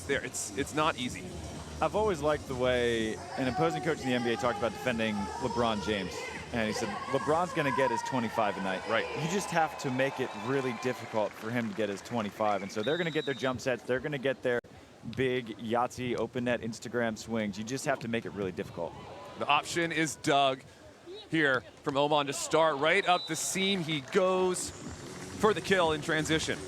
there. It's not easy. I've always liked the way an opposing coach in the NBA talked about defending LeBron James. And he said, LeBron's going to get his 25 a night. Right. You just have to make it really difficult for him to get his 25. And so they're going to get their jump sets. They're going to get their big Yahtzee open net Instagram swings. You just have to make it really difficult. The option is Doug here from Oman to start right up the seam. He goes for the kill in transition.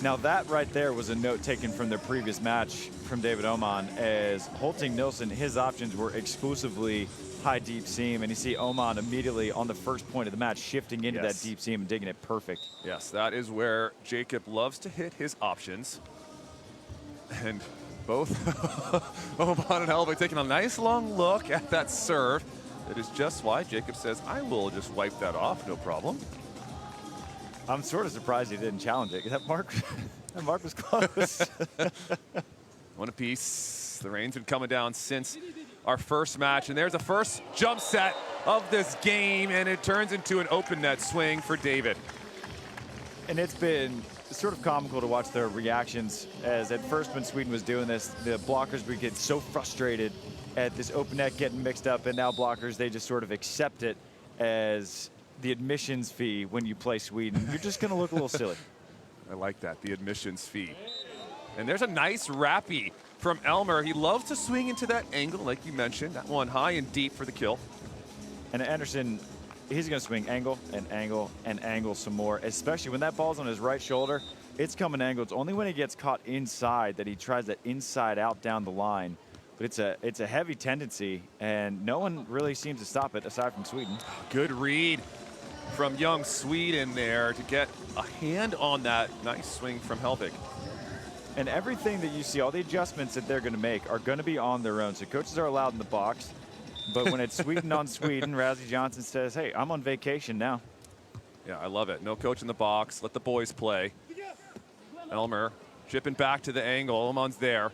Now that right there was a note taken from their previous match from David Oman, as Holting Nilsson, his options were exclusively high deep seam, and you see Oman immediately on the first point of the match shifting into that deep seam and digging it perfect. Yes, that is where Jacob loves to hit his options. And both Oman and Hellvig taking a nice long look at that serve. That is just why Jacob says, I will just wipe that off, no problem. I'm sort of surprised he didn't challenge it. That mark was close. One apiece. The rain's been coming down since our first match, and there's the first jump set of this game, and it turns into an open net swing for David. And it's been sort of comical to watch their reactions, as at first when Sweden was doing this, the blockers would get so frustrated at this open net getting mixed up, and now blockers, they just sort of accept it as the admissions fee when you play Sweden. You're just going to look a little silly. I like that, the admissions fee. And there's a nice rappy from Elmer. He loves to swing into that angle, like you mentioned. That one high and deep for the kill. And Andersson, he's going to swing angle and angle and angle some more, especially when that ball's on his right shoulder. It's coming angle. It's only when he gets caught inside that he tries that inside out down the line. But it's a heavy tendency, and no one really seems to stop it aside from Sweden. Good read from young Sweden there to get a hand on that. Nice swing from Hellvig. And everything that you see, all the adjustments that they're going to make are going to be on their own. So coaches are allowed in the box. But when it's Sweden on Sweden, Razzie Johnson says, hey, I'm on vacation now. Yeah, I love it. No coach in the box. Let the boys play. Elmer chipping back to the angle. Oman's there.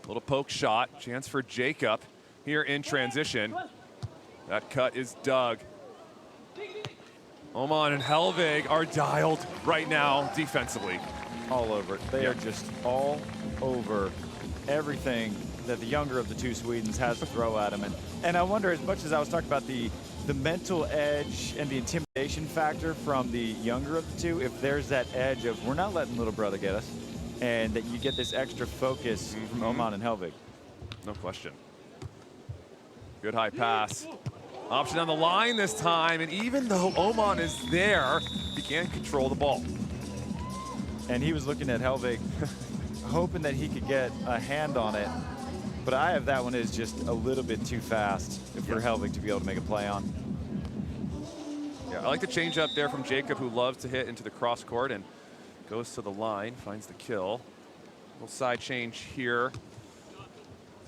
Little poke shot. Chance for Jacob here in transition. That cut is Doug. Oman and Hellvig are dialed right now defensively. All over it. They are just all over everything that the younger of the two Swedens has to throw at him. And I wonder, as much as I was talking about the mental edge and the intimidation factor from the younger of the two, if there's that edge of we're not letting little brother get us, and that you get this extra focus from Oman and Hellvig. No question. Good high pass. Option on the line this time, and even though Oman is there, he can't control the ball. And he was looking at Hellvig, hoping that he could get a hand on it. But I have that one is just a little bit too fast for Hellvig to be able to make a play on. Yeah, I like the change up there from Jacob, who loves to hit into the cross court and goes to the line, finds the kill. Little side change here.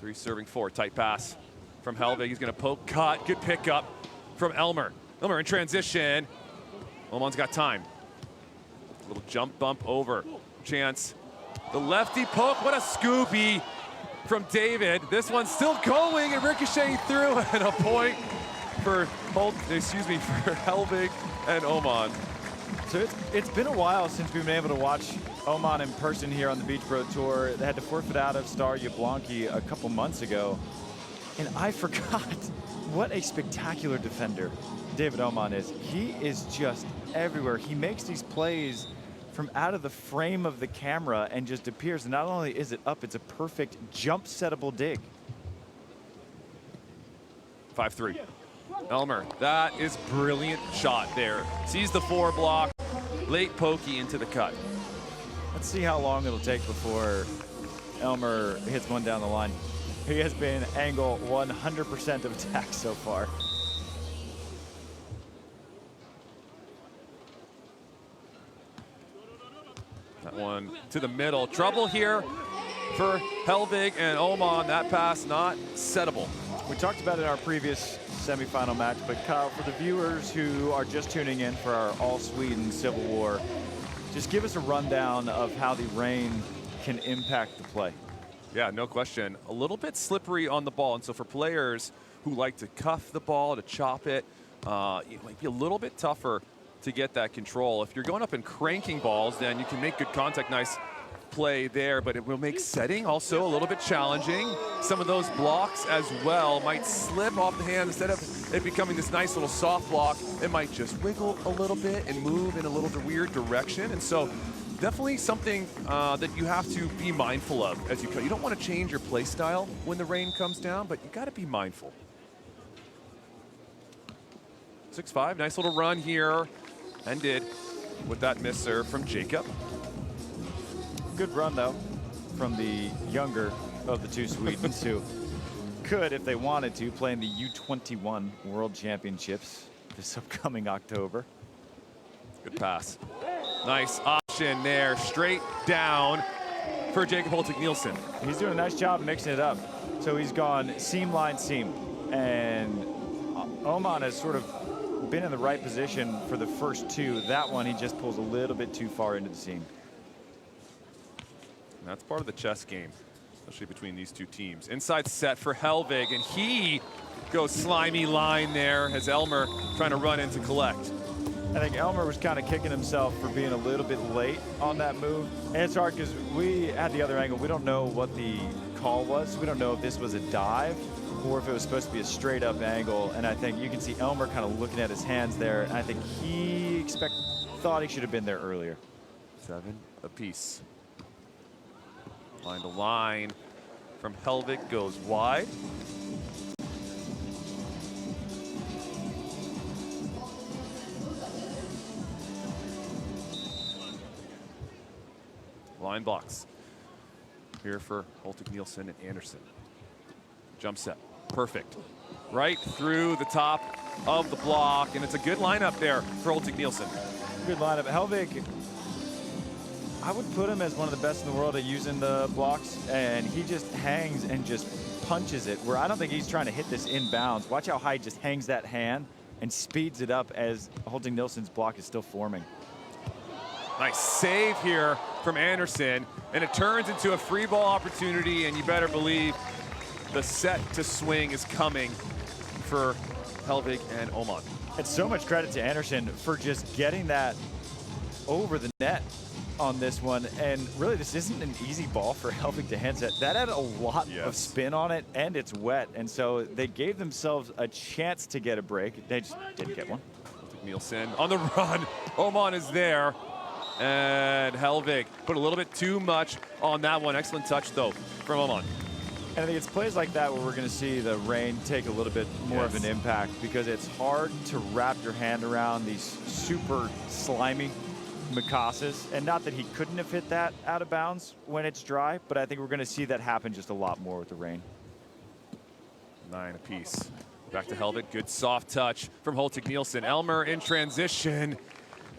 3 serving 4, tight pass from Hellvig. He's going to poke, cut, good pickup from Elmer. Elmer in transition. Oman's got time. Little jump bump over. Chance. The lefty poke. What a scoopy from David. This one's still going and ricocheting through, and a point for Hellvig and Oman. So it's been a while since we've been able to watch Oman in person here on the Beach Pro Tour. They had to forfeit out of Star Jablonki a couple months ago. And I forgot what a spectacular defender David Oman is. He is just everywhere. He makes these plays from out of the frame of the camera and just appears. And not only is it up, it's a perfect jump settable dig. 5-3. Elmer, that is brilliant shot there. Sees the 4 block, late pokey into the cut. Let's see how long it'll take before Elmer hits one down the line. He has been angle 100% of attack so far. That one to the middle. Trouble here for Hellvig and Oman. That pass not settable. We talked about it in our previous semifinal match, but Kyle, for the viewers who are just tuning in for our All-Sweden Civil War, just give us a rundown of how the rain can impact the play. Yeah, no question. A little bit slippery on the ball, and so for players who like to cuff the ball, to chop it, it might be a little bit tougher to get that control. If you're going up and cranking balls, then you can make good contact. Nice play there, but it will make setting also a little bit challenging. Some of those blocks as well might slip off the hand. Instead of it becoming this nice little soft block, it might just wiggle a little bit and move in a little weird direction. And so definitely something that you have to be mindful of as you play. You don't want to change your play style when the rain comes down, but you got to be mindful. 6-5, nice little run here, ended with that miss serve from Jacob. Good run, though, from the younger of the two Swedes who could, if they wanted to, play in the U21 World Championships this upcoming October. Good pass. Nice option there, straight down for Jacob Nilsson. He's doing a nice job mixing it up. So he's gone seam, line, seam. And Oman has sort of been in the right position for the first two. That one, he just pulls a little bit too far into the seam. And that's part of the chess game, especially between these two teams. Inside set for Hellvig, and he goes slimy line there as Elmer trying to run in to collect. I think Elmer was kind of kicking himself for being a little bit late on that move. And it's hard because we had the other angle. We don't know what the call was. We don't know if this was a dive or if it was supposed to be a straight up angle. And I think you can see Elmer kind of looking at his hands there. And I think he thought he should have been there earlier. 7 apiece. Line to line from Hellvig goes wide. Line blocks here for Nilsson and Andersson. Jump set, perfect. Right through the top of the block, and it's a good lineup there for Nilsson. Good lineup. Hellvig, I would put him as one of the best in the world at using the blocks, and he just hangs and just punches it, where I don't think he's trying to hit this inbounds. Watch how high he just hangs that hand and speeds it up as Nilsson's block is still forming. Nice save here from Andersson, and it turns into a free ball opportunity, and you better believe the set to swing is coming for Hellvig and Oman. It's so much credit to Andersson for just getting that over the net on this one, and really this isn't an easy ball for Hellvig to hand set. That had a lot of spin on it, and it's wet, and so they gave themselves a chance to get a break. They just didn't get one. Nilsson on the run. Oman is there. And Hellvig put a little bit too much on that one. Excellent touch, though, from Oman. And I think it's plays like that where we're going to see the rain take a little bit more of an impact, because it's hard to wrap your hand around these super slimy Mikases. And not that he couldn't have hit that out of bounds when it's dry, but I think we're going to see that happen just a lot more with the rain. 9 apiece. Back to Hellvig. Good soft touch from Nilsson. Elmer in transition.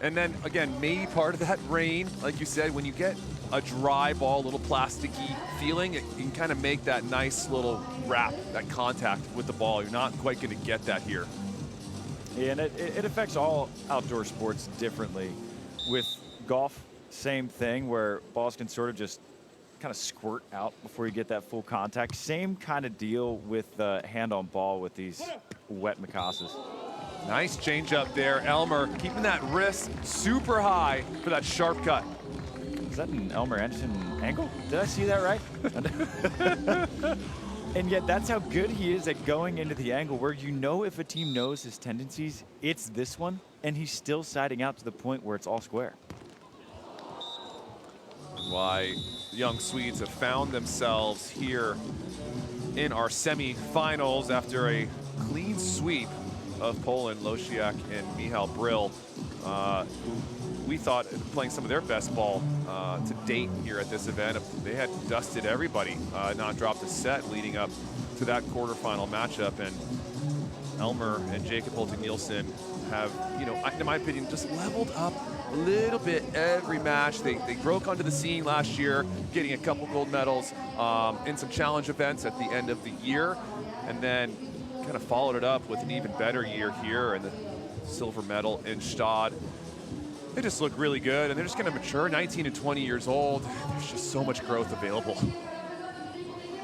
And then, again, maybe part of that rain, like you said, when you get a dry ball, a little plasticky feeling, it can kind of make that nice little wrap, that contact with the ball. You're not quite going to get that here. Yeah, and it affects all outdoor sports differently. With golf, same thing, where balls can sort of just kind of squirt out before you get that full contact. Same kind of deal with the hand on ball with these wet Mikases. Nice change up there. Elmer keeping that wrist super high for that sharp cut. Is that an Elmer Andersson angle? Did I see that right? And yet that's how good he is at going into the angle, where you know if a team knows his tendencies, it's this one, and he's still siding out to the point where it's all square. Why young Swedes have found themselves here in our semi-finals after a clean sweep of Poland, Losiak and Michal Brill, who we thought playing some of their best ball to date here at this event. They had dusted everybody, not dropped a set leading up to that quarterfinal matchup. And Elmer and Jacob Nilsson have, you know, in my opinion, just leveled up a little bit every match. They broke onto the scene last year, getting a couple gold medals in some challenge events at the end of the year, and then kind of followed it up with an even better year here and the silver medal in Stade. They just look really good, and they're just going to mature. 19 and 20 years old. There's just so much growth available.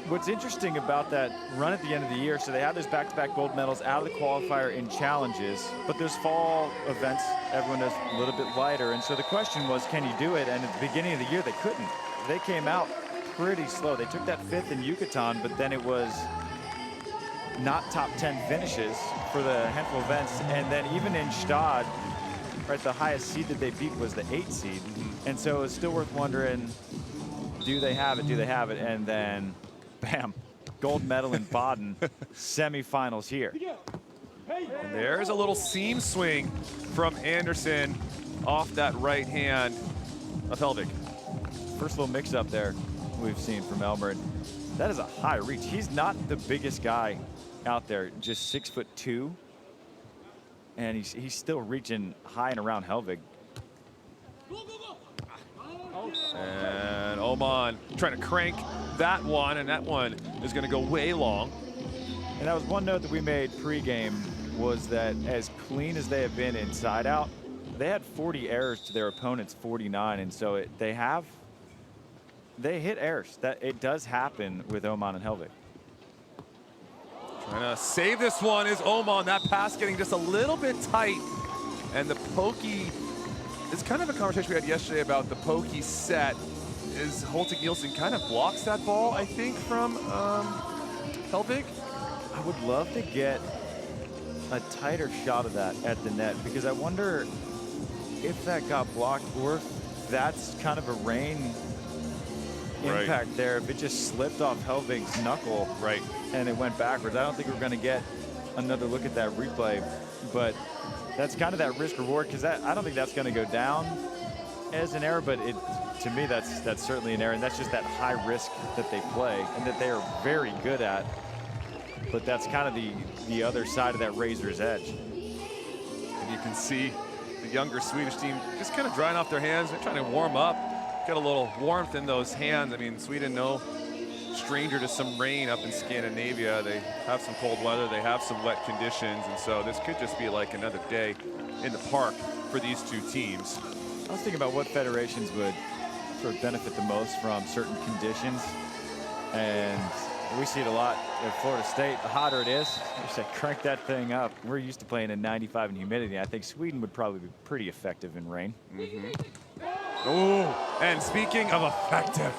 What's interesting about that run at the end of the year, so they had those back-to-back gold medals out of the qualifier in challenges, but those fall events, everyone is a little bit lighter. And so the question was, can you do it? And at the beginning of the year, they couldn't. they came out pretty slow. They took that 5th in Yucatan, but then it was not top 10 finishes for the handful of events. And then even in Stad, right, the highest seed that they beat was the 8 seed. And so it's still worth wondering, do they have it? Do they have it? And then, bam, gold medal in Baden, semifinals here. And there's a little seam swing from Andersson off that right hand of Hellvig. First little mix up there we've seen from Elmer. That is a high reach. He's not the biggest guy out there, just 6'2", and he's still reaching high and around Hellvig. And Oman trying to crank that one, and that one is going to go way long. And that was one note that we made pregame, was that as clean as they have been inside out, they had 40 errors to their opponent's 49, and so they hit errors. That it does happen with Oman and Hellvig. Trying to save this one is Oman. That pass getting just a little bit tight, and the pokey. It's kind of a conversation we had yesterday about the pokey set. Is Nilsson kind of blocks that ball, I think, from Hellvig. I would love to get a tighter shot of that at the net, because I wonder if that got blocked or if that's kind of a rain impact there. If it just slipped off Hellvig's knuckle and it went backwards. I don't think we're going to get another look at that replay, but that's kind of that risk reward, because I don't think that's going to go down as an error, but to me that's certainly an error, and that's just that high risk that they play and that they are very good at. But that's kind of the other side of that razor's edge. And you can see the younger Swedish team just kind of drying off their hands. They're trying to warm up, get a little warmth in those hands. I mean, Sweden, no stranger to some rain up in Scandinavia. They have some cold weather, they have some wet conditions, and so this could just be like another day in the park for these two teams. I was thinking about what federations would sort of benefit the most from certain conditions, and we see it a lot at Florida State. The hotter it is, you say crank that thing up. We're used to playing in 95 and humidity. I think Sweden would probably be pretty effective in rain. Oh, and speaking of effective,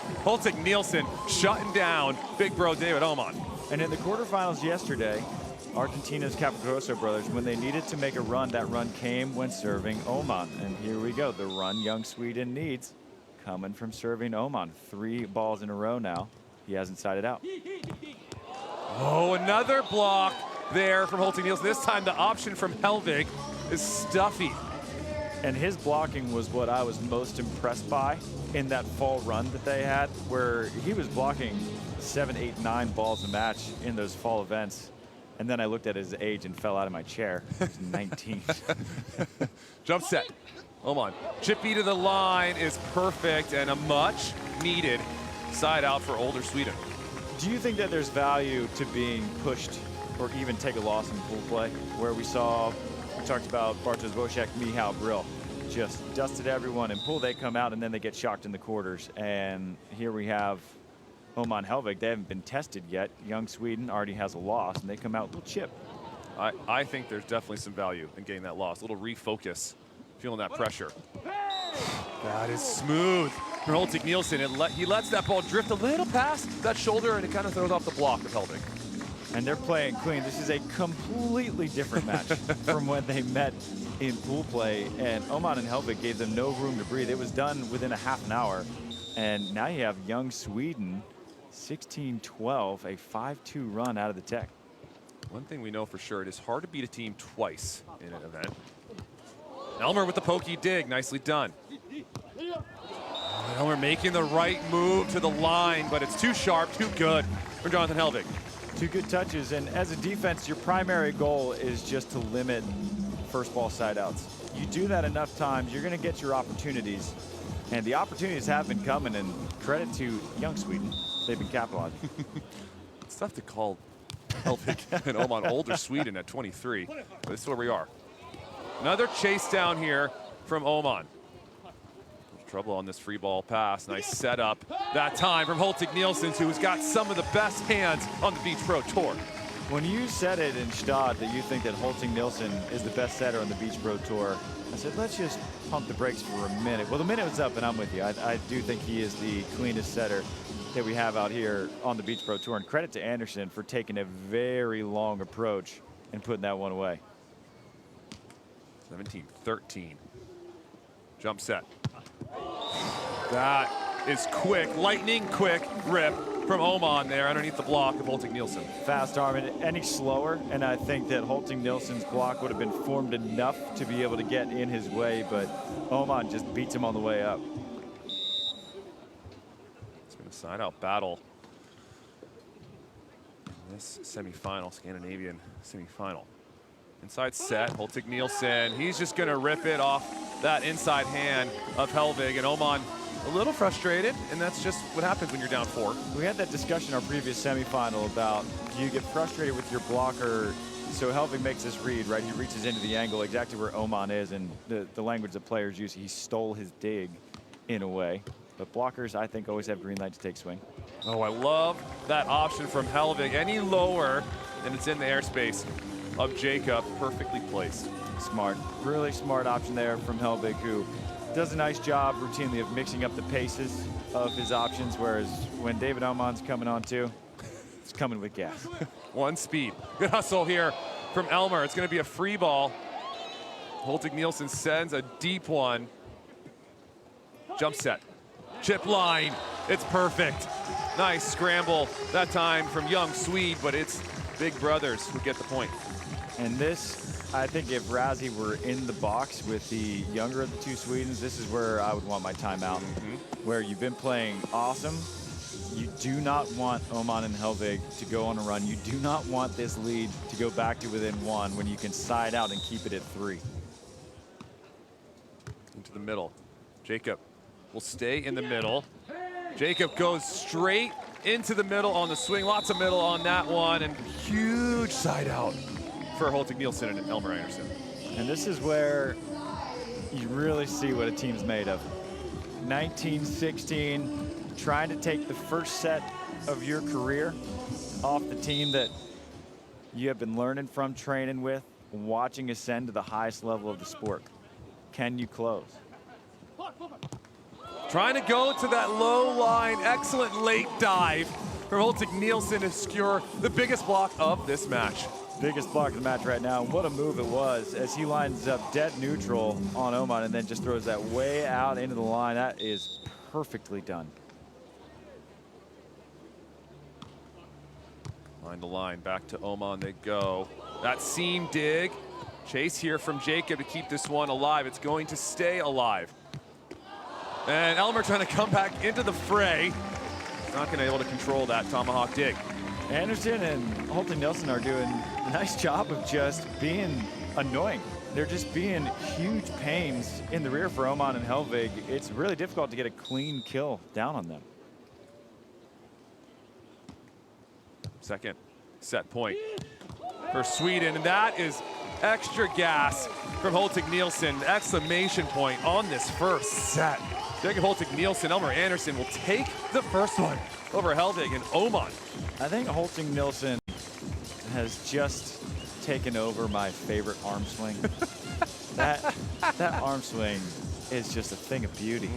Nilsson shutting down big bro David Oman. And in the quarterfinals yesterday, Argentina's Capogrosso brothers, when they needed to make a run, that run came when serving Oman. And here we go, the run young Sweden needs coming from serving Oman. 3 balls in a row now. He hasn't sided out. Oh, another block there from Nilsson. This time the option from Hellvig is stuffy. And his blocking was what I was most impressed by in that fall run that they had, where he was blocking 7, 8, 9 balls a match in those fall events. And then I looked at his age and fell out of my chair. He was 19. Jump set. Oman. Chippy to the line is perfect, and a much needed side out for older Sweden. Do you think that there's value to being pushed or even take a loss in pool play, where we talked about Bartosz Wojciech, Michał Brill, just dusted everyone in pool. They come out and then they get shocked in the quarters. And here we have Oman Hellvig. They haven't been tested yet. Young Sweden already has a loss, and they come out a little chip. I think there's definitely some value in getting that loss. A little refocus, feeling that pressure. That is smooth from Nilsson. He lets that ball drift a little past that shoulder, and it kind of throws off the block of Hellvig. And they're playing clean. This is a completely different match from when they met in pool play. And Oman and Hellvig gave them no room to breathe. It was done within a half an hour. And now you have young Sweden, 16-12, a 5-2 run out of the tech. One thing we know for sure, it is hard to beat a team twice in an event. Elmer with the pokey dig, nicely done. Elmer making the right move to the line, but it's too sharp, too good for Jonathan Hellvig. 2 good touches, and as a defense, your primary goal is just to limit first ball side outs. You do that enough times, you're going to get your opportunities, and the opportunities have been coming, and credit to young Sweden, they've been capitalizing. It's tough to call Hellvig and Oman older Sweden at 23, but this is where we are. Another chase down here from Oman. Trouble on this free ball pass. Nice setup that time from Nilsson, who's got some of the best hands on the Beach Pro Tour. When you said it in Stad that you think that Nilsson is the best setter on the Beach Pro Tour, I said, let's just pump the brakes for a minute. Well, the minute was up, and I'm with you. I do think he is the cleanest setter that we have out here on the Beach Pro Tour. And credit to Andersson for taking a very long approach and putting that one away. 17-13. Jump set. That is quick, lightning quick rip from Oman there underneath the block of Nilsson. Fast arm, and he's slower, and I think that Nilsson's block would have been formed enough to be able to get in his way, but Oman just beats him on the way up. It's been a side-out battle in this semifinal, Scandinavian semifinal. Inside set, Nilsson, he's just gonna rip it off that inside hand of Hellvig, and Oman a little frustrated, and that's just what happens when you're down 4. We had that discussion in our previous semifinal about, do you get frustrated with your blocker? So Hellvig makes this read, right? He reaches into the angle exactly where Oman is, and the language that players use, he stole his dig in a way. But blockers, I think, always have green light to take swing. Oh, I love that option from Hellvig. Any lower, and it's in the airspace of Jacob, perfectly placed. Smart, really smart option there from Hellvig, who does a nice job routinely of mixing up the paces of his options, whereas when David Oman's coming on too, it's coming with gas. One speed. Good hustle here from Elmer. It's going to be a free ball. Nilsson sends a deep one. Jump set. Chip line. It's perfect. Nice scramble that time from young Swede, but it's big brothers who get the point. And this, I think if Razzie were in the box with the younger of the two Swedes, this is where I would want my timeout. Where you've been playing awesome. You do not want Oman and Hellvig to go on a run. You do not want this lead to go back to within 1 when you can side out and keep it at 3. Into the middle. Jacob will stay in the middle. Jacob goes straight into the middle on the swing. Lots of middle on that one, and huge side out for Nilsson and Elmer Andersson. And this is where you really see what a team's made of. 19-16, trying to take the first set of your career off the team that you have been learning from, training with, watching ascend to the highest level of the sport. Can you close? Trying to go to that low line, excellent late dive from Nilsson to secure the biggest block of this match. Biggest block of the match right now. What a move it was as he lines up dead neutral on Oman and then just throws that way out into the line. That is perfectly done. Line to line, back to Oman they go. That seam dig. Chase here from Jacob to keep this one alive. It's going to stay alive. And Elmer trying to come back into the fray. Not going to be able to control that tomahawk dig. Andersson and Nilsson are doing a nice job of just being annoying. They're just being huge pains in the rear for Oman and Hellvig. It's really difficult to get a clean kill down on them. Second set point for Sweden, and that is extra gas from Nilsson. Exclamation point on this first set. Jacob Nilsson, Elmer Andersson will take the first one over Hellvig and Oman. I think Nilsson has just taken over my favorite arm swing. that arm swing is just a thing of beauty.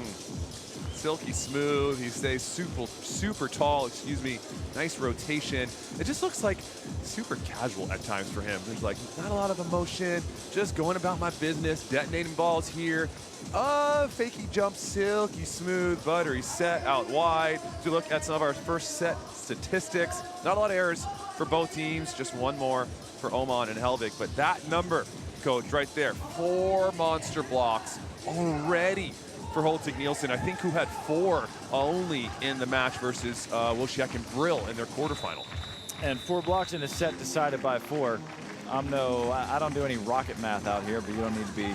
Silky smooth, he stays super tall, excuse me. Nice rotation. It just looks like super casual at times for him. There's like not a lot of emotion, just going about my business, detonating balls here. Fakey jump, silky smooth, buttery set out wide. If you look at some of our first set statistics, not a lot of errors for both teams, just one more for Oman and Hellvig. But that number, coach, right there, 4 monster blocks already for Nilsson, I think, who had 4 only in the match versus Wojciech and Brill in their quarterfinal. And 4 blocks in a set decided by 4. I don't do any rocket math out here, but you don't need to be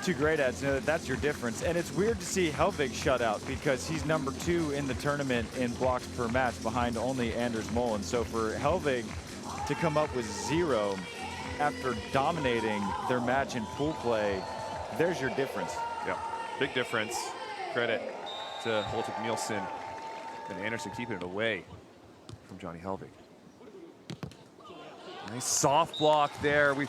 too great at it to know that that's your difference. And it's weird to see Hellvig shut out because he's number 2 in the tournament in blocks per match behind only Anders Molin. So for Hellvig to come up with 0 after dominating their match in pool play, there's your difference. Yeah. Big difference. Credit to Nilsson and Andersson keeping it away from Johnny Hellvig. Nice soft block there. We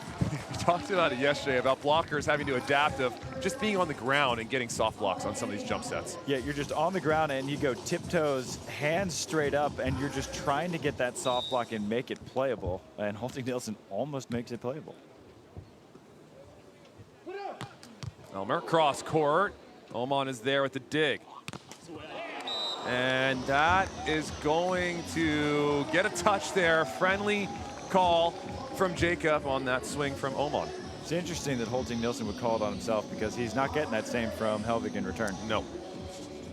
talked about it yesterday, about blockers having to adapt of just being on the ground and getting soft blocks on some of these jump sets. Yeah, you're just on the ground and you go tiptoes, hands straight up, and you're just trying to get that soft block and make it playable. And Hellvig Nilsson almost makes it playable. Elmer, cross court. hman is there with the dig. And that is going to get a touch there. Friendly call from Jacob on that swing from hman. It's interesting that Hellvig Nilsson would call it on himself because he's not getting that same from Hellvig in return. No.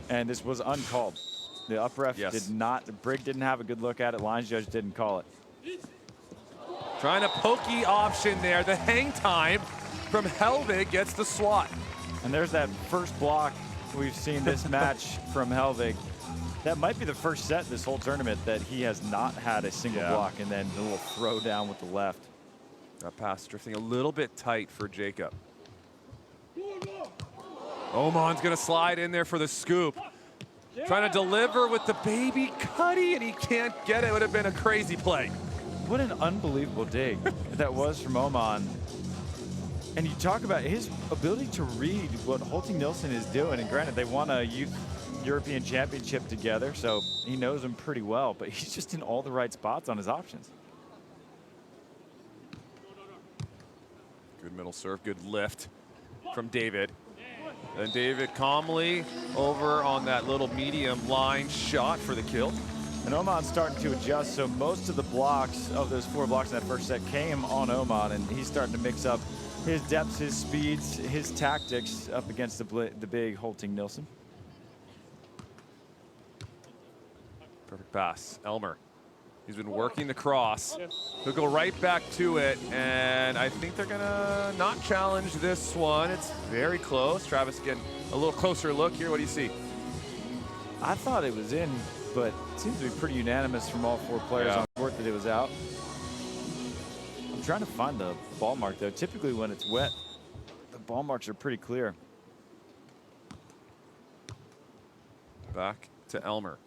And this was uncalled. The up ref did not, Brigg didn't have a good look at it. Lines judge didn't call it. Trying a pokey option there. The hang time from Hellvig gets the swat. And there's that first block we've seen this match from Hellvig. That might be the first set this whole tournament that he has not had a single block, and then a little throw down with the left. That pass drifting a little bit tight for Jacob. hman's gonna slide in there for the scoop. Trying to deliver with the baby cutty, and he can't get it. Would have been a crazy play. What an unbelievable dig that was from hman. And you talk about his ability to read what Hellvig Nilsson is doing. And granted, they won a youth European Championship together, so he knows him pretty well, but he's just in all the right spots on his options. Good middle serve, good lift from David. And David calmly over on that little medium line shot for the kill. And hman's starting to adjust, so most of the blocks of those 4 blocks in that first set came on hman, and he's starting to mix up his depths, his speeds, his tactics up against the big Hellvig Nilsson. Perfect pass, Elmer. He's been working the cross. He'll go right back to it, and I think they're gonna not challenge this one. It's very close. Travis getting a little closer look here. What do you see? I thought it was in, but it seems to be pretty unanimous from all 4 players on court that it was out. I'm trying to find the ball mark, though. Typically when it's wet, the ball marks are pretty clear. Back to Elmer.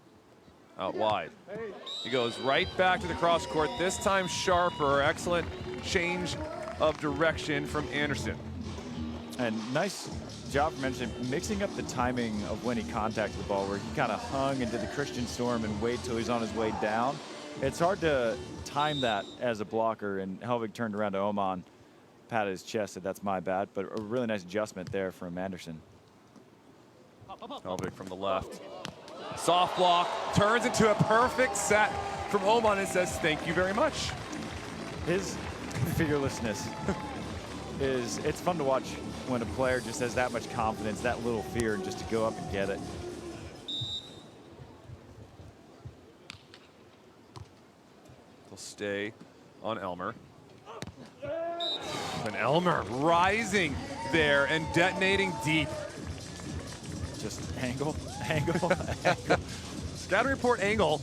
Out wide. He goes right back to the cross court, this time sharper. Excellent change of direction from Andersson. And nice job from Andersson mixing up the timing of when he contacted the ball, where he kind of hung into the Christian storm and wait till he's on his way down. It's hard to time that as a blocker, and Hellvig turned around to hman, patted his chest, said that's my bad, but a really nice adjustment there from Andersson. Hellvig from the left. Soft block, turns into a perfect set from hman and says thank you very much. His fearlessness it's fun to watch when a player just has that much confidence, that little fear, and just to go up and get it. They'll stay on Elmer. And Elmer rising there and detonating deep. Just angle, angle, angle. Scouting report angle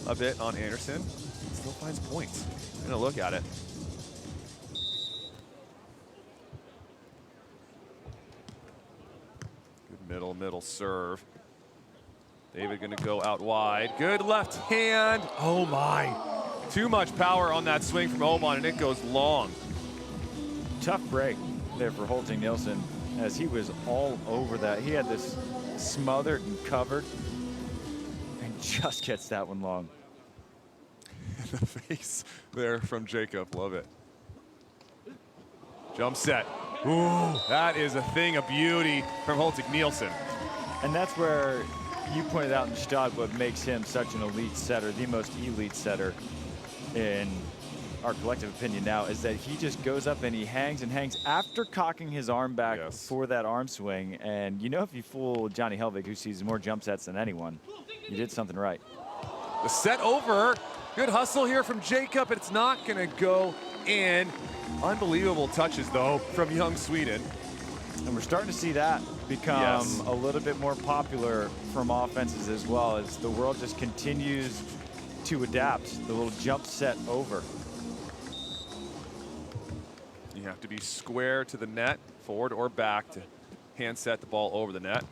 a bit on Andersson. Still finds points. Gonna look at it. Good middle serve. David gonna go out wide. Good left hand. Oh my. Too much power on that swing from hman, and it goes long. Tough break there for Hellvig Nilsson, as he was all over that. He had this smothered and covered, and just gets that one long. The face there from Jacob, love it. Jump set. Ooh, that is a thing of beauty from Hellvig Nilsson. And that's where you pointed out in Stad what makes him such an elite setter, the most elite setter in our collective opinion now, is that he just goes up and he hangs and hangs after cocking his arm back for that arm swing. And you know, if you fool Johnny Hellvig, who sees more jump sets than anyone, you did something right. The set over. Good hustle here from Jacob. It's not going to go in. Unbelievable touches, though, from young Sweden. And we're starting to see that become a little bit more popular from offenses as well, as the world just continues to adapt. The little jump set over. You have to be square to the net, forward or back, to hand set the ball over the net.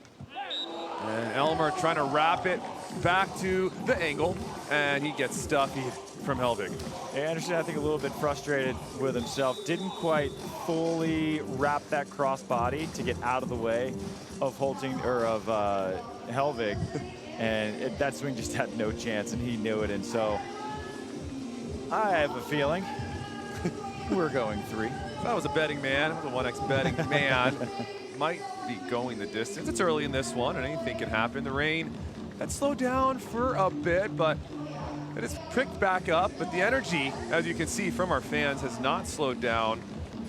And Elmer trying to wrap it back to the angle. and he gets stuffed from Hellvig. Andersson, I think, a little bit frustrated with himself. Didn't quite fully wrap that cross body to get out of the way of Hellvig, and that swing just had no chance, and he knew it. And so I have a feeling we're going 3. If I was a betting man, the 1x betting man, might be going the distance. It's early in this one, and anything can happen. The rain had slowed down for a bit, but it has picked back up. But the energy, as you can see from our fans, has not slowed down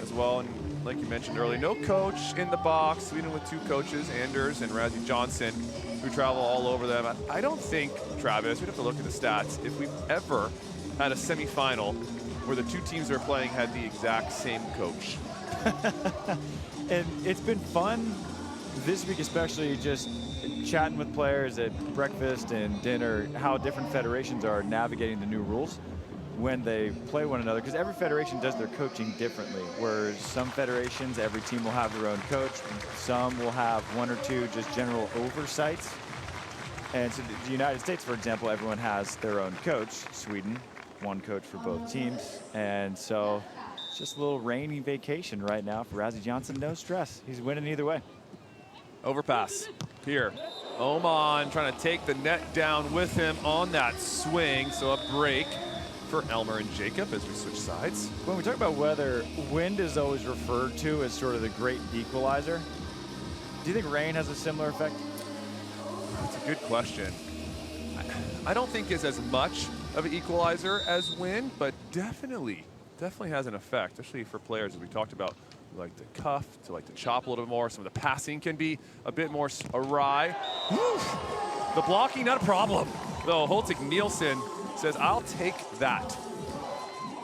as well. And like you mentioned earlier, no coach in the box. Sweden with 2 coaches, Anders and Razzie Johnson, who travel all over them. I don't think, Travis, we'd have to look at the stats, if we've ever had a semifinal where the 2 teams they're playing had the exact same coach. And it's been fun this week, especially just chatting with players at breakfast and dinner, how different federations are navigating the new rules when they play one another, because every federation does their coaching differently, where some federations, every team will have their own coach, some will have 1 or 2 just general oversights. And so the United States, for example, everyone has their own coach. Sweden, 1 coach for both teams. And so it's just a little rainy vacation right now for Razzie Johnson. No stress. He's winning either way. Overpass here. Oman trying to take the net down with him on that swing. So a break for Elmer and Jacob as we switch sides. When we talk about weather, wind is always referred to as sort of the great equalizer. Do you think rain has a similar effect? That's a good question. I don't think it's as much of an equalizer as wind, but definitely has an effect, especially for players, as we talked about, who like to cuff, to like to chop a little bit more. Some of the passing can be a bit more awry. Woo! The blocking, not a problem. Though Nilsson says, I'll take that.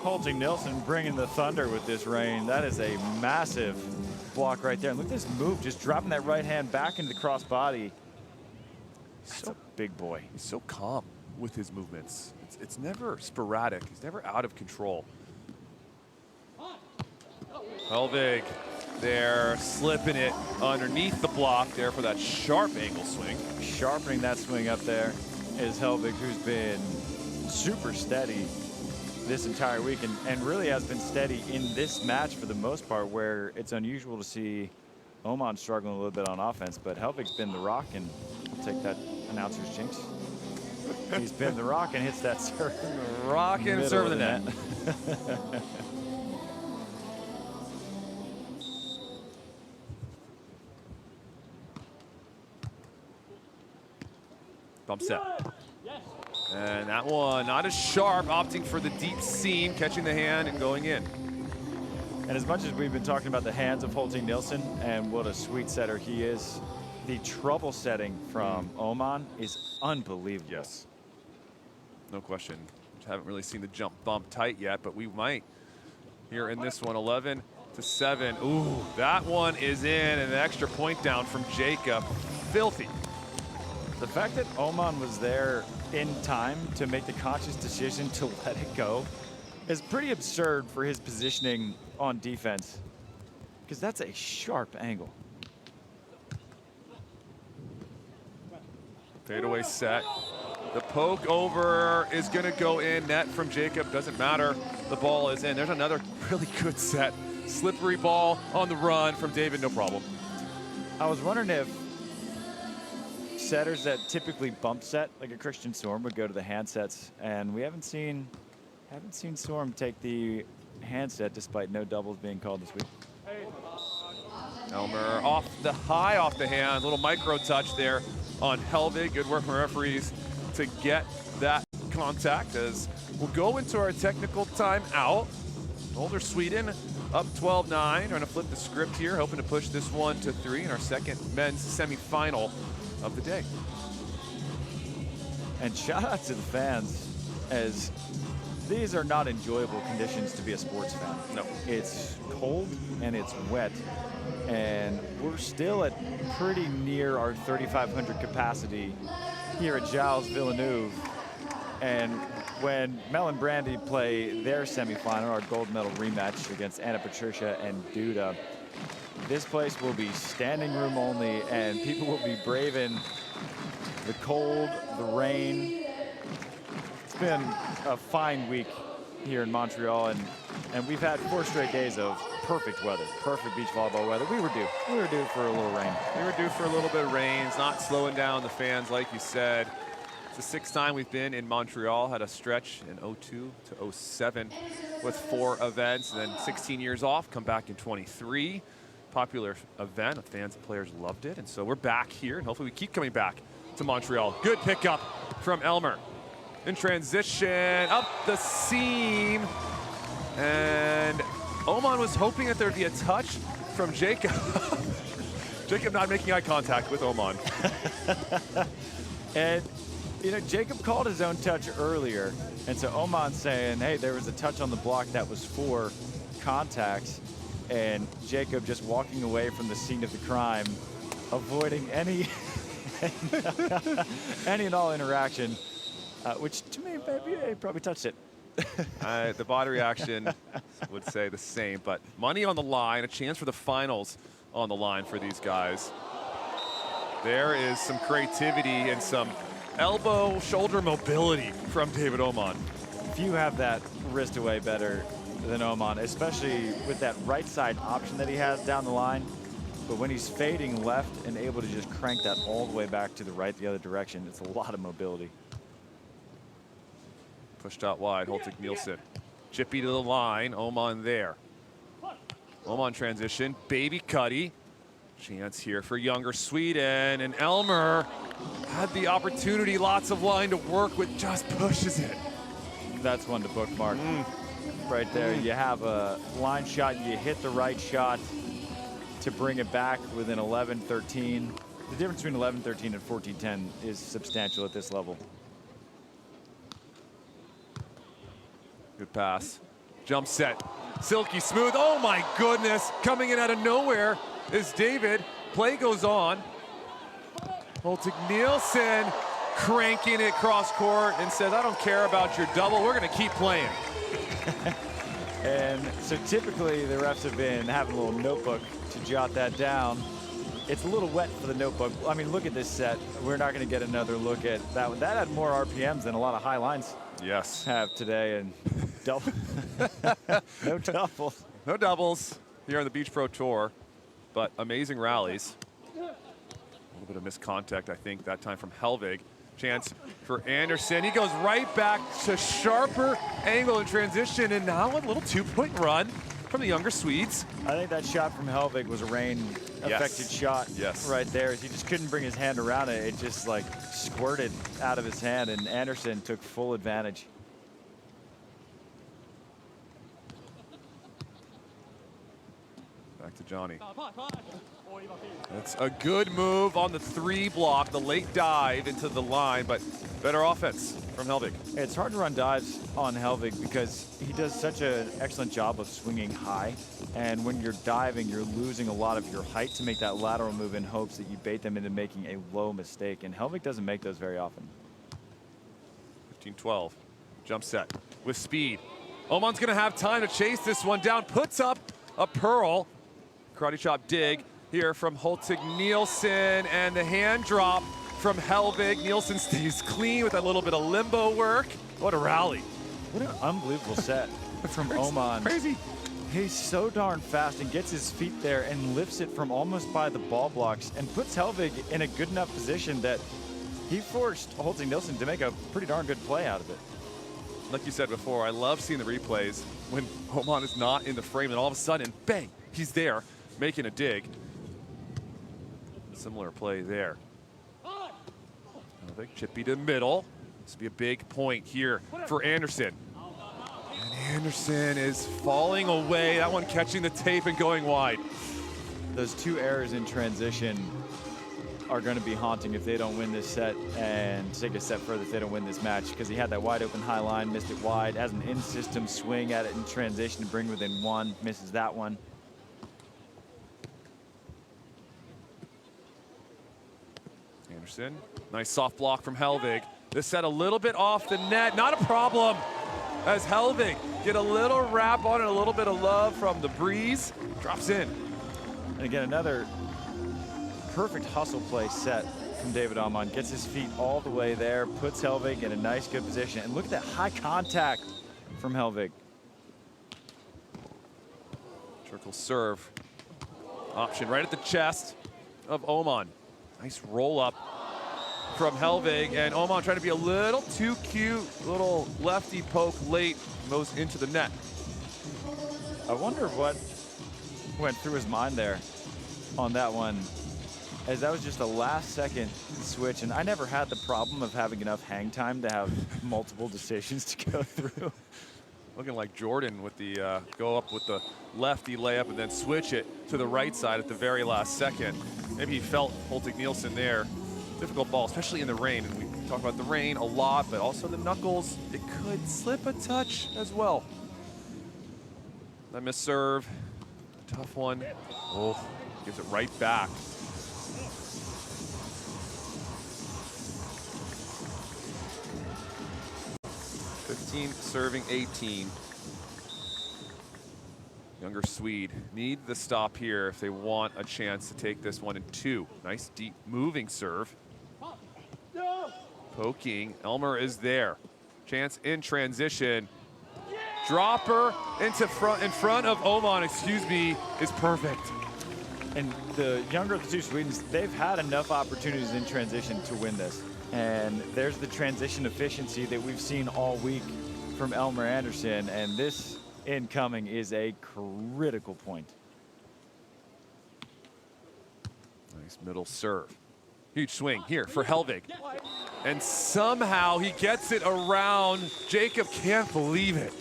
Nilsson bringing the thunder with this rain. That is a massive block right there. And look at this move, just dropping that right hand back into the cross body. So a big boy. He's so calm with his movements. It's never sporadic. He's never out of control. Hellvig there, slipping it underneath the block there for that sharp angle swing. Sharpening that swing up there is Hellvig, who's been super steady this entire week and really has been steady in this match for the most part, where it's unusual to see Oman struggling a little bit on offense, but Hellvig's been the rock, and I'll take that announcer's jinx. He's been the rock and hits that serve. Rock and serve the net. Bump set. And that one not as sharp, opting for the deep seam, catching the hand and going in. And as much as we've been talking about the hands of Nilsson and what a sweet setter he is, the trouble setting from Oman is unbelievable. Yes. No question. Haven't really seen the jump bump tight yet, but we might here in this one. 11-7. Ooh, that one is in, and an extra point down from Jacob. Filthy. The fact that Oman was there in time to make the conscious decision to let it go is pretty absurd for his positioning on defense, because that's a sharp angle. Fadeaway set. The poke over is going to go in. Net from Jacob. Doesn't matter. The ball is in. There's another really good set. Slippery ball on the run from David. No problem. I was wondering if setters that typically bump set, like a Christian Storm, would go to the handsets, and we haven't seen Storm take the handset despite no doubles being called this week. Elmer off the hand. Little micro touch there on Hellvig. Good work from referees to get that contact, as we'll go into our technical timeout. Older Sweden up 12-9. Trying to flip the script here, hoping to push this one to 3 in our second men's semifinal of the day. And shout out to the fans, as these are not enjoyable conditions to be a sports fan. No. It's cold and it's wet, and we're still at pretty near our 3,500 capacity here at Giles Villeneuve. And when Mel and Brandy play their semifinal, our gold medal rematch against Anna Patricia and Duda, this place will be standing room only, and people will be braving the cold, the rain, it's been a fine week here in Montreal, and we've had 4 straight days of perfect weather, perfect beach volleyball weather. We were due for a little rain. We were due for a little bit of rain. It's not slowing down the fans, like you said. It's the 6th time we've been in Montreal. Had a stretch in 02 to 07 with 4 events, and then 16 years off, come back in 23. Popular event, the fans and players loved it, and so we're back here, and hopefully we keep coming back to Montreal. Good pickup from Elmer. In transition, up the seam, and Oman was hoping that there'd be a touch from Jacob. Jacob not making eye contact with Oman. And, you know, Jacob called his own touch earlier, and so Oman's saying, hey, there was a touch on the block that was for contacts, and Jacob just walking away from the scene of the crime, avoiding any any and all interaction, which to me, maybe he probably touched it. The body reaction would say the same, but money on the line, a chance for the finals on the line for these guys. There is some creativity and some elbow, shoulder mobility from David Oman. Few have that wrist away better than Oman, especially with that right side option that he has down the line. But when he's fading left and able to just crank that all the way back to the right, the other direction, it's a lot of mobility. Pushed out wide, Hellvig Nilsson. Chippy to the line, Oman there. Oman transition, baby Cuddy. Chance here for younger Sweden, and Elmer had the opportunity, lots of line to work with, just pushes it. That's one to bookmark. Right there, you have a line shot, you hit the right shot to bring it back within 11-13. The difference between 11-13 and 14-10 is substantial at this level. Good pass. Jump set. Silky smooth. Oh my goodness. Coming in out of nowhere is David. Play goes on. Hellvig Nilsson cranking it cross court and says, I don't care about your double. We're going to keep playing. And so typically the refs have been having a little notebook to jot that down. It's a little wet for the notebook. I mean, look at this set. We're not going to get another look at that one. That had more RPMs than a lot of high lines have today, and double. No doubles. No doubles here on the Beach Pro Tour, but amazing rallies. A little bit of miscontact, I think, that time from Hellvig. Chance for Andersson. He goes right back to sharper angle in transition, and now a little 2-point run from the younger Swedes. I think that shot from Hellvig was a rain-affected shot right there. He just couldn't bring his hand around it. It just like squirted out of his hand, and Andersson took full advantage. Back to Johnny. That's a good move on the 3 block, the late dive into the line, but better offense from Hellvig. It's hard to run dives on Hellvig because he does such an excellent job of swinging high. And when you're diving, you're losing a lot of your height to make that lateral move in hopes that you bait them into making a low mistake. And Hellvig doesn't make those very often. 15-12, jump set with speed. Oman's gonna have time to chase this one down, puts up a pearl. Karate chop dig here from Hellvig Nilsson, and the hand drop from Hellvig. Nilsson stays clean with a little bit of limbo work. What a rally. What an unbelievable set from Oman. Crazy. He's so darn fast and gets his feet there and lifts it from almost by the ball blocks and puts Hellvig in a good enough position that he forced Hellvig Nilsson to make a pretty darn good play out of it. Like you said before, I love seeing the replays when Oman is not in the frame and all of a sudden, bang, he's there making a dig. Similar play there. Hellvig, chippy to the middle. This will be a big point here for Andersson. And Andersson is falling away. That one catching the tape and going wide. Those 2 errors in transition are going to be haunting if they don't win this set, and take a step further if they don't win this match, because he had that wide open high line, missed it wide, has an in-system swing at it in transition to bring within 1, misses that one. Andersson, nice soft block from Hellvig. This set a little bit off the net, not a problem, as Hellvig get a little wrap on it, a little bit of love from the breeze, drops in. And again, another perfect hustle play set from David Allman. Gets his feet all the way there, puts Hellvig in a nice, good position. And look at that high contact from Hellvig. Trickle serve. Option right at the chest of Oman. Nice roll up from Hellvig, and Oman trying to be a little too cute. Little lefty poke late, goes into the net. I wonder what went through his mind there on that one, as that was just a last-second switch, and I never had the problem of having enough hang time to have multiple decisions to go through. Looking like Jordan with the go up with the lefty layup and then switch it to the right side at the very last second. Maybe he felt Nilsson there. Difficult ball, especially in the rain, and we talk about the rain a lot, but also the knuckles. It could slip a touch as well. That missed serve, tough one. Oh, gives it right back. Serving 18. Younger Swede need the stop here if they want a chance to take this one in 2. Nice deep moving serve. Poking, Elmer is there. Chance in transition. Dropper in front of Oman, excuse me, is perfect. And the younger of the two Swedes, they've had enough opportunities in transition to win this. And there's the transition efficiency that we've seen all week from Elmer Andersson, and this incoming is a critical point. Nice middle serve. Huge swing here for Hellvig. And somehow he gets it around. Jacob can't believe it.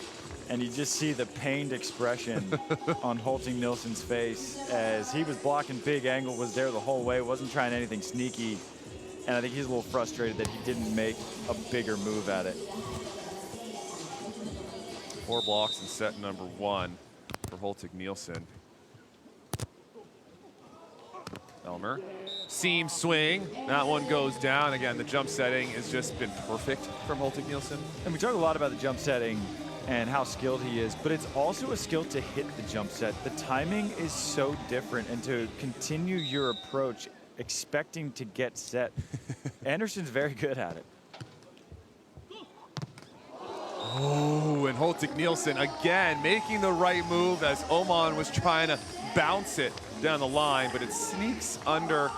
And you just see the pained expression on Nilsson's face as he was blocking big angle, was there the whole way, wasn't trying anything sneaky. And I think he's a little frustrated that he didn't make a bigger move at it. 4 blocks in set number 1 for Nilsson. Elmer, seam swing. That one goes down. Again, the jump setting has just been perfect from Nilsson. And we talk a lot about the jump setting and how skilled he is, but it's also a skill to hit the jump set. The timing is so different, and to continue your approach expecting to get set. Andersson's very good at it. Oh, and Nilsson again making the right move as Oman was trying to bounce it down the line, but it sneaks under,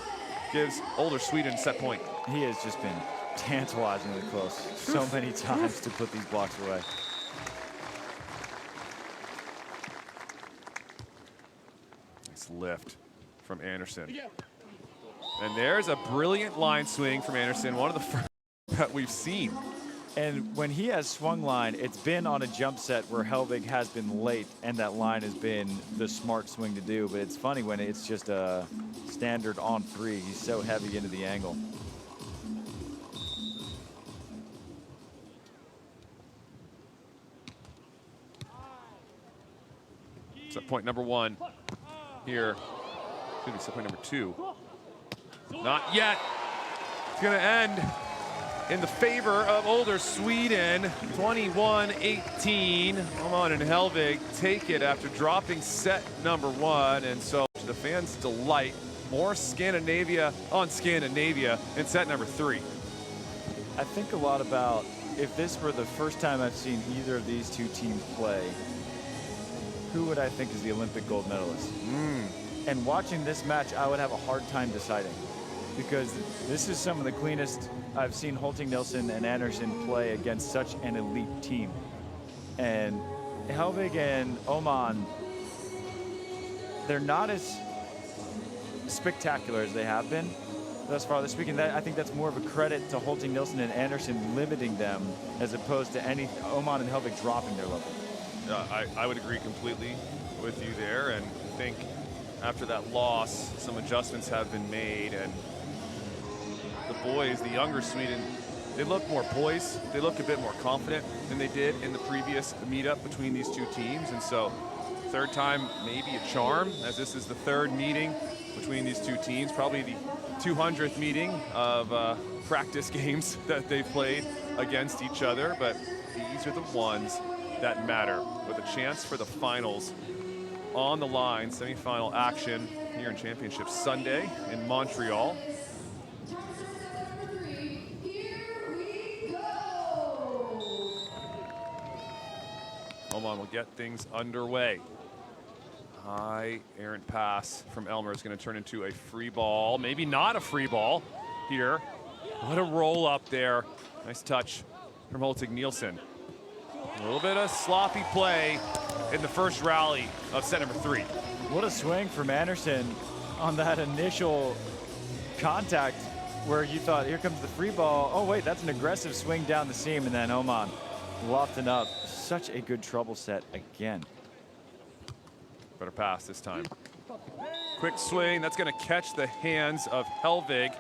gives older Sweden set point. He has just been tantalizingly close so many times to put these blocks away. Nice lift from Andersson. And there's a brilliant line swing from Andersson, one of the first that we've seen. And when he has swung line, it's been on a jump set where Hellvig has been late, and that line has been the smart swing to do. But it's funny when it's just a standard on 3. He's so heavy into the angle. Set point number 1 here. Excuse me, set point number 2. Not yet. It's going to end in the favor of older Sweden. 21-18. Oman and Hellvig take it after dropping set number 1. And so to the fans' delight, more Scandinavia on Scandinavia in set number 3. I think a lot about if this were the first time I've seen either of these two teams play, who would I think is the Olympic gold medalist? And watching this match, I would have a hard time deciding, because this is some of the cleanest I've seen Nilsson and Andersson play against such an elite team. And Hellvig and Oman, they're not as spectacular as they have been thus far this week, and I think that's more of a credit to Nilsson and Andersson limiting them as opposed to Oman and Hellvig dropping their level. I would agree completely with you there, and I think after that loss, some adjustments have been made, and the boys, the younger Sweden, they look more poised. They look a bit more confident than they did in the previous meetup between these two teams. And so third time may be a charm, as this is the 3rd meeting between these two teams, probably the 200th meeting of practice games that they've played against each other. But these are the ones that matter, with a chance for the finals on the line. Semifinal action here in Championship Sunday in Montreal. Oman will get things underway. High errant pass from Elmer is going to turn into a free ball. Maybe not a free ball here. What a roll up there. Nice touch from Nilsson. A little bit of sloppy play in the first rally of set number 3. What a swing from Andersson on that initial contact where you thought, here comes the free ball. Oh wait, that's an aggressive swing down the seam, and then Oman lofting up. Such a good trouble set again. Better pass this time. Quick swing, that's going to catch the hands of Hellvig.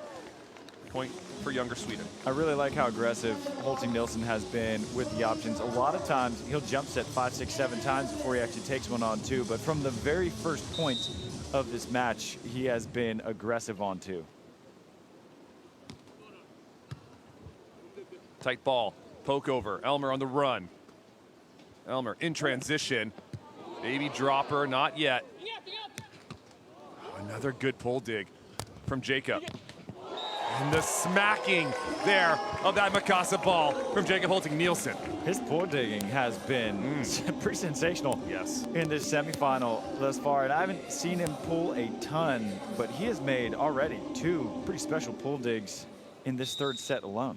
Point for younger Sweden. I really like how aggressive Nilsson has been with the options. A lot of times he'll jump set 5, 6, 7 times before he actually takes one on 2, but from the very first point of this match, he has been aggressive on 2. Tight ball, poke over, Elmer on the run. Elmer in transition, baby dropper, not yet. Another good pull dig from Jacob. And the smacking there of that Mikasa ball from Jacob Nilsson. His pull digging has been pretty sensational in this semifinal thus far. And I haven't seen him pull a ton, but he has made already 2 pretty special pull digs in this 3rd set alone.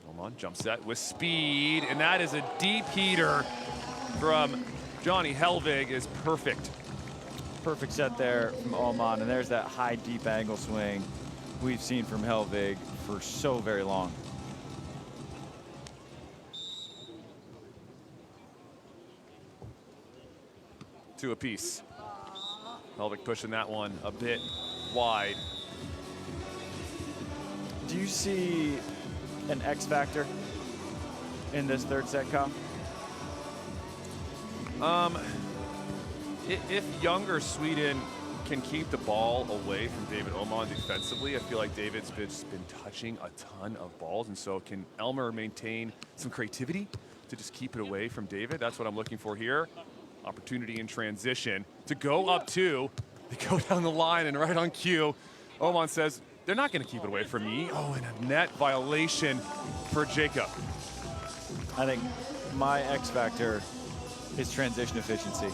Oman jump set with speed, and that is a deep heater from Johnny Hellvig. Is perfect. Perfect set there from Oman, and there's that high, deep angle swing we've seen from Hellvig for so very long. Two apiece. Hellvig pushing that one a bit wide. Do you see an X factor in this 3rd set, Kyle? If younger Sweden can keep the ball away from David Oman defensively, I feel like David's been touching a ton of balls, and so can Elmer maintain some creativity to just keep it away from David? That's what I'm looking for here. Opportunity in transition to go up 2. They go down the line, and right on cue, Oman says, they're not going to keep it away from me. Oh, and a net violation for Jacob. I think my X factor is transition efficiency,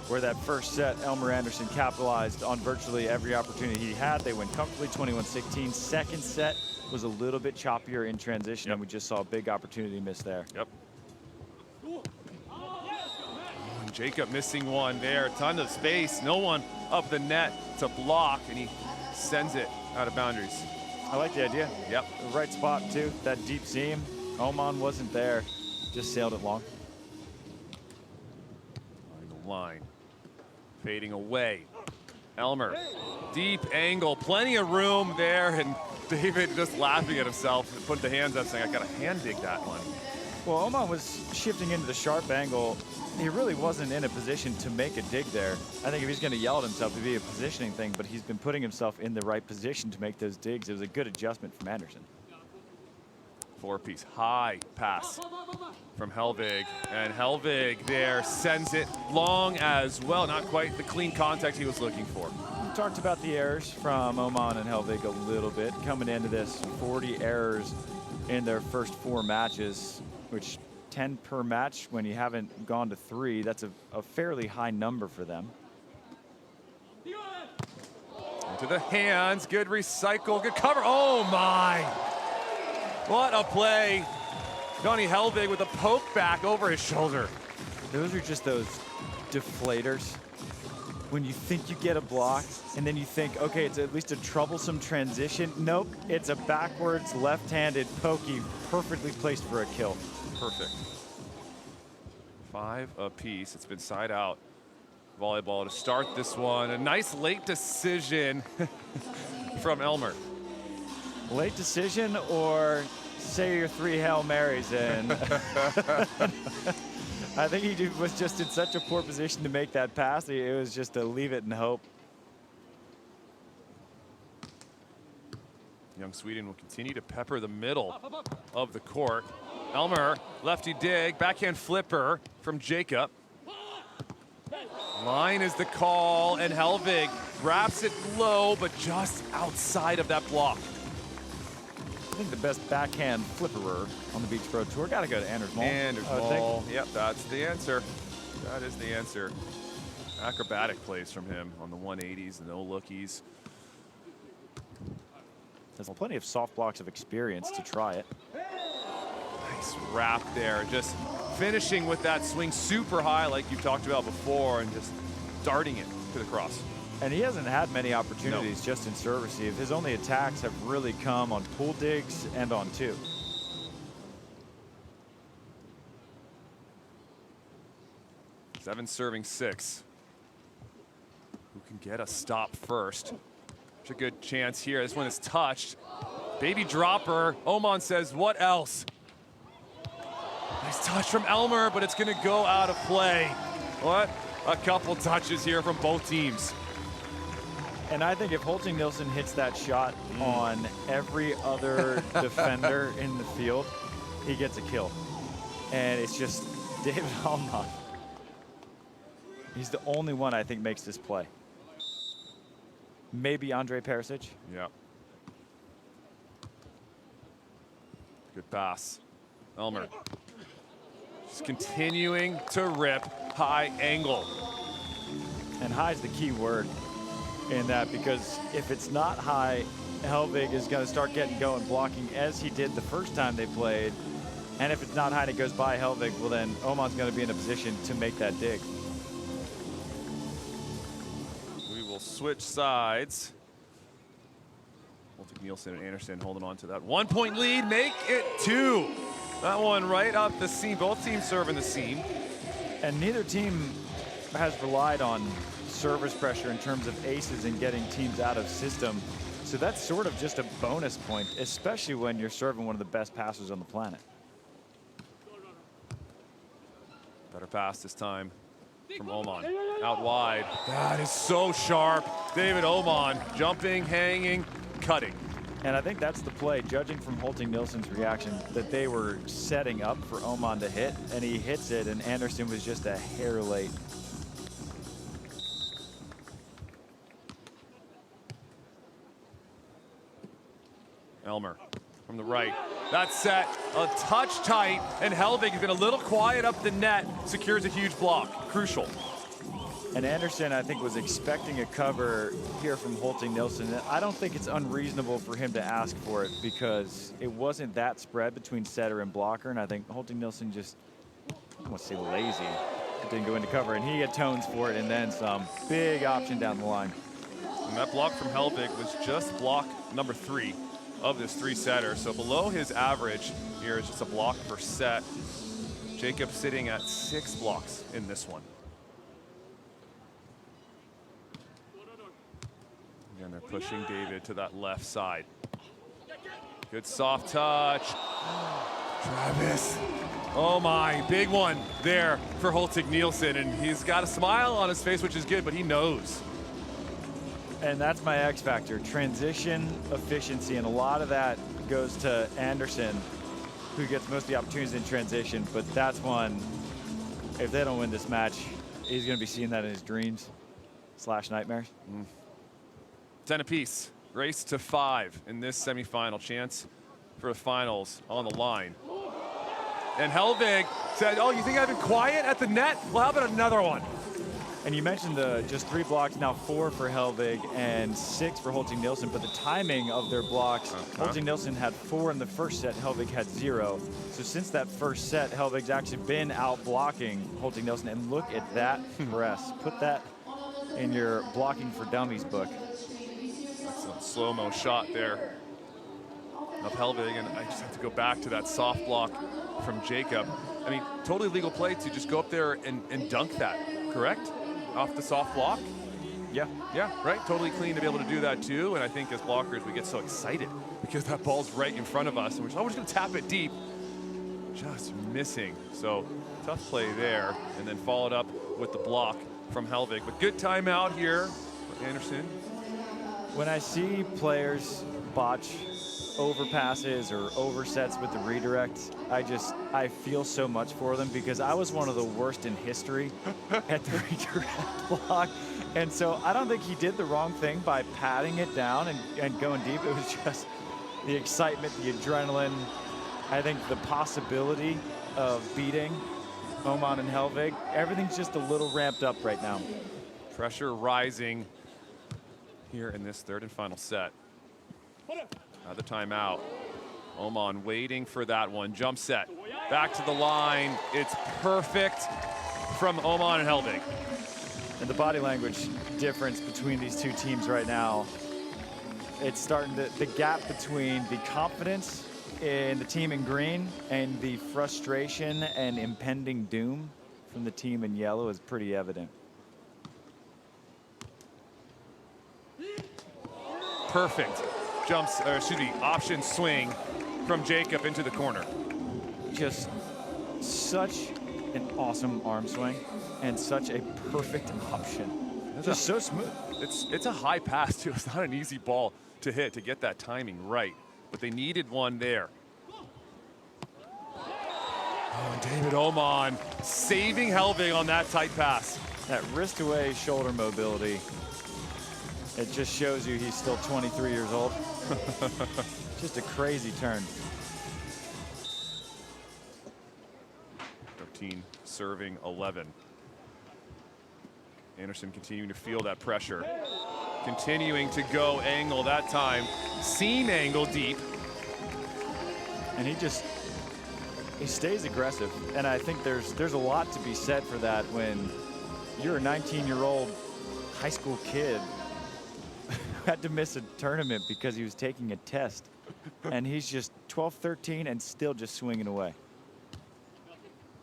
where that first set, Elmer Andersson capitalized on virtually every opportunity he had. They went comfortably 21-16. Second set was a little bit choppier in transition, and we just saw a big opportunity miss there. Yep. And Jacob missing one there. Ton of space. No one up the net to block, and he sends it out of boundaries. I like the idea. Yep. The right spot, too. That deep seam. Oman wasn't there. Just sailed it long. Line fading away. Elmer, deep angle, plenty of room there, and David just laughing at himself and put the hands up saying, I gotta hand dig that one. Well, Oman was shifting into the sharp angle. He really wasn't in a position to make a dig there. I think if he's gonna yell at himself, it'd be a positioning thing, but he's been putting himself in the right position to make those digs. It was a good adjustment from Andersson. 4-piece high pass from Hellvig, and Hellvig there sends it long as well. Not quite the clean contact he was looking for. We talked about the errors from Oman and Hellvig a little bit. Coming into this, 40 errors in their first 4 matches, which 10 per match when you haven't gone to 3. That's a fairly high number for them. Into the hands, good recycle, good cover. Oh my! What a play. Johnny Hellvig with a poke back over his shoulder. Those are just those deflators. When you think you get a block, and then you think, okay, it's at least a troublesome transition. Nope, it's a backwards left-handed pokey, perfectly placed for a kill. Perfect. 5 apiece. It's been side out. Volleyball to start this one. A nice late decision from Elmer. Late decision, or say your 3 Hail Marys, and I think he was just in such a poor position to make that pass. It was just to leave it and hope. Young Sweden will continue to pepper the middle of the court. Elmer, lefty dig, backhand flipper from Jacob. Line is the call, and Hellvig wraps it low, but just outside of that block. think the best backhand flipperer on the Beach Pro Tour. Got to go to Andersson. Andersson. Yep, that's the answer. That is the answer. Acrobatic plays from him on the 180s, the no lookies. There's plenty of soft blocks of experience to try it. Nice wrap there. Just finishing with that swing super high like you've talked about before and just darting it to the cross. And he hasn't had many opportunities just in serve receive. His only attacks have really come on pull digs and on two. Seven serving 6. Who can get a stop first? There's a good chance here. This one is touched. Baby dropper. Oman says, what else? Nice touch from Elmer, but it's going to go out of play. What? A couple touches here from both teams. And I think if Nilsson hits that shot on every other defender in the field, he gets a kill. And it's just David Oman. He's the only one I think makes this play. Maybe Andre Perisic. Yeah. Good pass. Elmer. Just continuing to rip high angle. And high's the key word in that, because if it's not high, Hellvig is going to start getting going blocking as he did the first time they played. And if it's not high and it goes by Hellvig, well then Oman's going to be in a position to make that dig. We will switch sides. We'll take Nilsson and Andersson holding on to that 1 point lead, make it 2. That one right up the seam, both teams serving the seam. And neither team has relied on service pressure in terms of aces and getting teams out of system. So that's sort of just a bonus point, especially when you're serving one of the best passers on the planet. Better pass this time from Oman. Out wide. That is so sharp. David Oman jumping, hanging, cutting. And I think that's the play, judging from Nilsson's reaction, that they were setting up for Oman to hit, and he hits it, and Andersson was just a hair late. Elmer from the right. That's set a touch tight, and Hellvig has been a little quiet up the net, secures a huge block. Crucial. And Andersson, I think, was expecting a cover here from Nilsson. I don't think it's unreasonable for him to ask for it, because it wasn't that spread between setter and blocker, and I think Nilsson just, I don't want to say lazy, didn't go into cover, and he atones for it and then some. Big option down the line. And that block from Hellvig was just block number 3 of this 3-setter, so below his average here is just a block per set. Jacob sitting at 6 blocks in this one. And they're pushing David to that left side. Good soft touch. Travis. Oh my, big one there for Nilsson, and he's got a smile on his face, which is good, but he knows. And that's my X factor, transition efficiency, and a lot of that goes to Andersson, who gets most of the opportunities in transition, but that's one, if they don't win this match, he's going to be seeing that in his dreams / nightmares. 10 apiece, race to 5 in this semifinal, chance for the finals on the line. And Hellvig said, oh, you think I've been quiet at the net? Well, how about another one? And you mentioned just 3 blocks, now 4 for Hellvig and 6 for Nilsson, but the timing of their blocks, Nilsson had 4 in the first set, Hellvig had 0. So since that first set, Hellvig's actually been out blocking Nilsson, and look at that press. Put that in your blocking for dummies book. Excellent slow-mo shot there of Hellvig, and I just have to go back to that soft block from Jacob. I mean, totally legal play to just go up there and dunk that, correct? Off the soft block? Yeah, right? Totally clean to be able to do that too. And I think as blockers, we get so excited because that ball's right in front of us and we're just going to tap it deep. Just missing. So tough play there. And then followed up with the block from Hellvig. But good timeout here for Andersson. When I see players botch overpasses or oversets with the redirects, I feel so much for them, because I was one of the worst in history at the redirect block. And so I don't think he did the wrong thing by patting it down and going deep. It was just the excitement, the adrenaline. I think the possibility of beating Oman and Hellvig, everything's just a little ramped up right now. Pressure rising here in this third and final set. Another timeout. Oman waiting for that one. Jump set. Back to the line. It's perfect from Oman and Hellvig. And the body language difference between these two teams right now, it's starting to, the gap between the confidence in the team in green and the frustration and impending doom from the team in yellow is pretty evident. Perfect jumps, or excuse me, option swing from Jacob into the corner. Just such an awesome arm swing and such a perfect option. Just so smooth. It's a high pass too. It's not an easy ball to hit to get that timing right, but they needed one there. Oh, and David Oman saving Hellvig on that tight pass. That wrist away shoulder mobility. It just shows you he's still 23 years old. Just a crazy turn. 13 serving 11. Andersson continuing to feel that pressure. Continuing to go angle that time. Seam angle deep. And he stays aggressive. And I think there's a lot to be said for that when you're a 19-year-old high school kid who had to miss a tournament because he was taking a test. And he's just 12, 13 and still just swinging away.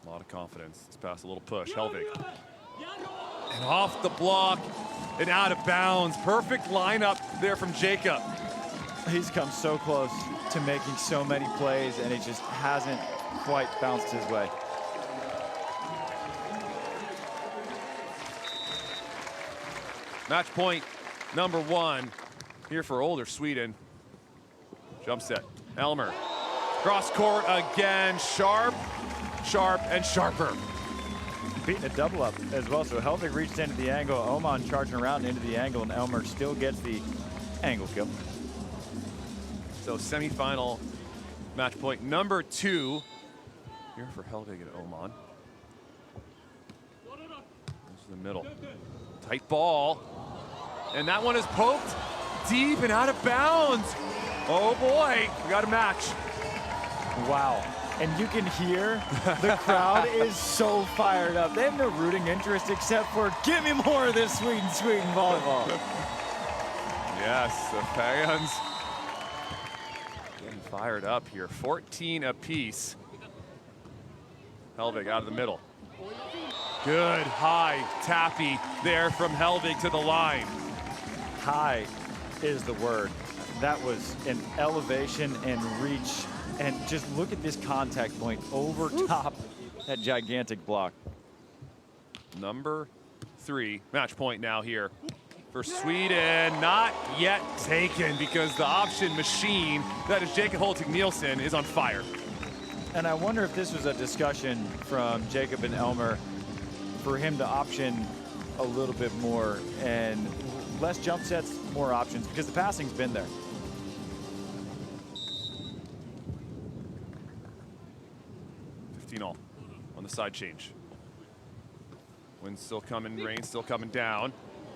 A lot of confidence. Let's pass a little push. Hellvig. And off the block and out of bounds. Perfect lineup there from Jacob. He's come so close to making so many plays, and it just hasn't quite bounced his way. Match point number 1 here for older Sweden. Jump set. Elmer. Cross court again. Sharp, sharp, and sharper. Beating a double up as well. So Hellvig reached into the angle. Oman charging around into the angle, and Elmer still gets the angle kill. So semifinal match point number 2 here for Hellvig and Oman. This is the middle. Tight ball. And that one is poked deep and out of bounds. Oh boy, we got a match. Wow. And you can hear the crowd is so fired up. They have no rooting interest except for give me more of this Sweden volleyball. Yes, the fans getting fired up here. 14 apiece. Hellvig out of the middle. Good high tappy there from Hellvig to the line. High is the word. That was an elevation and reach. And just look at this contact point over top that gigantic block. Number 3 match point now here for Sweden. Not yet taken because the option machine that is Jacob Nilsson is on fire. And I wonder if this was a discussion from Jacob and Elmer for him to option a little bit more and less jump sets, more options, because the passing's been there. All on the side change. Wind still coming, rain still coming down.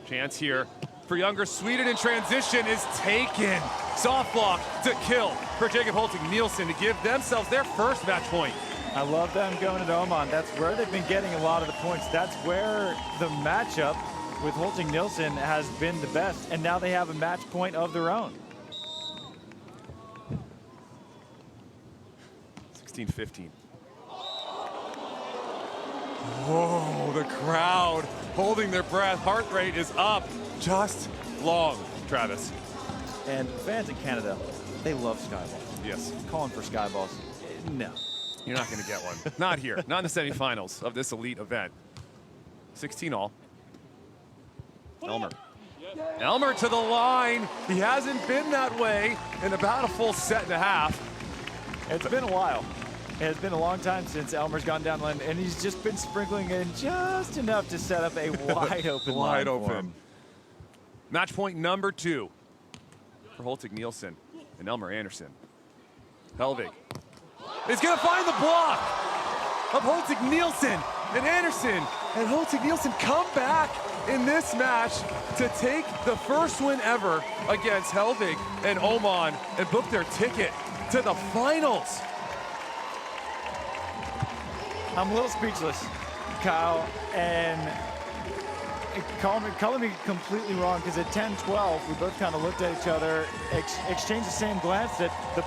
Chance here for younger Sweden in transition is taken. Soft block to kill for Jacob Nilsson to give themselves their first match point. I love them going to Oman. That's where they've been getting a lot of the points. That's where the matchup with Nilsson has been the best. And now they have a match point of their own. 16-15. Whoa, the crowd holding their breath. Heart rate is up just long, Travis. And fans in Canada, they love skyballs. Yes. Calling for skyballs, no. You're not going to get one. Not here. Not in the semifinals of this elite event. 16 all. Elmer. Elmer to the line. He hasn't been that way in about a full set and a half. It's been a while. It's been a long time since Elmer's gone down line, and he's just been sprinkling in just enough to set up a wide open line. Wide open. Match point number 2 for Nilsson. and Elmer Andersson. Hellvig is going to find the block of Hellvig, Nilsson, and Andersson. And Hellvig Nilsson come back in this match to take the first win ever against Hellvig and Oman and book their ticket to the finals. I'm a little speechless, Kyle, and calling me completely wrong, because at 10-12, we both kind of looked at each other, exchanged the same glance that the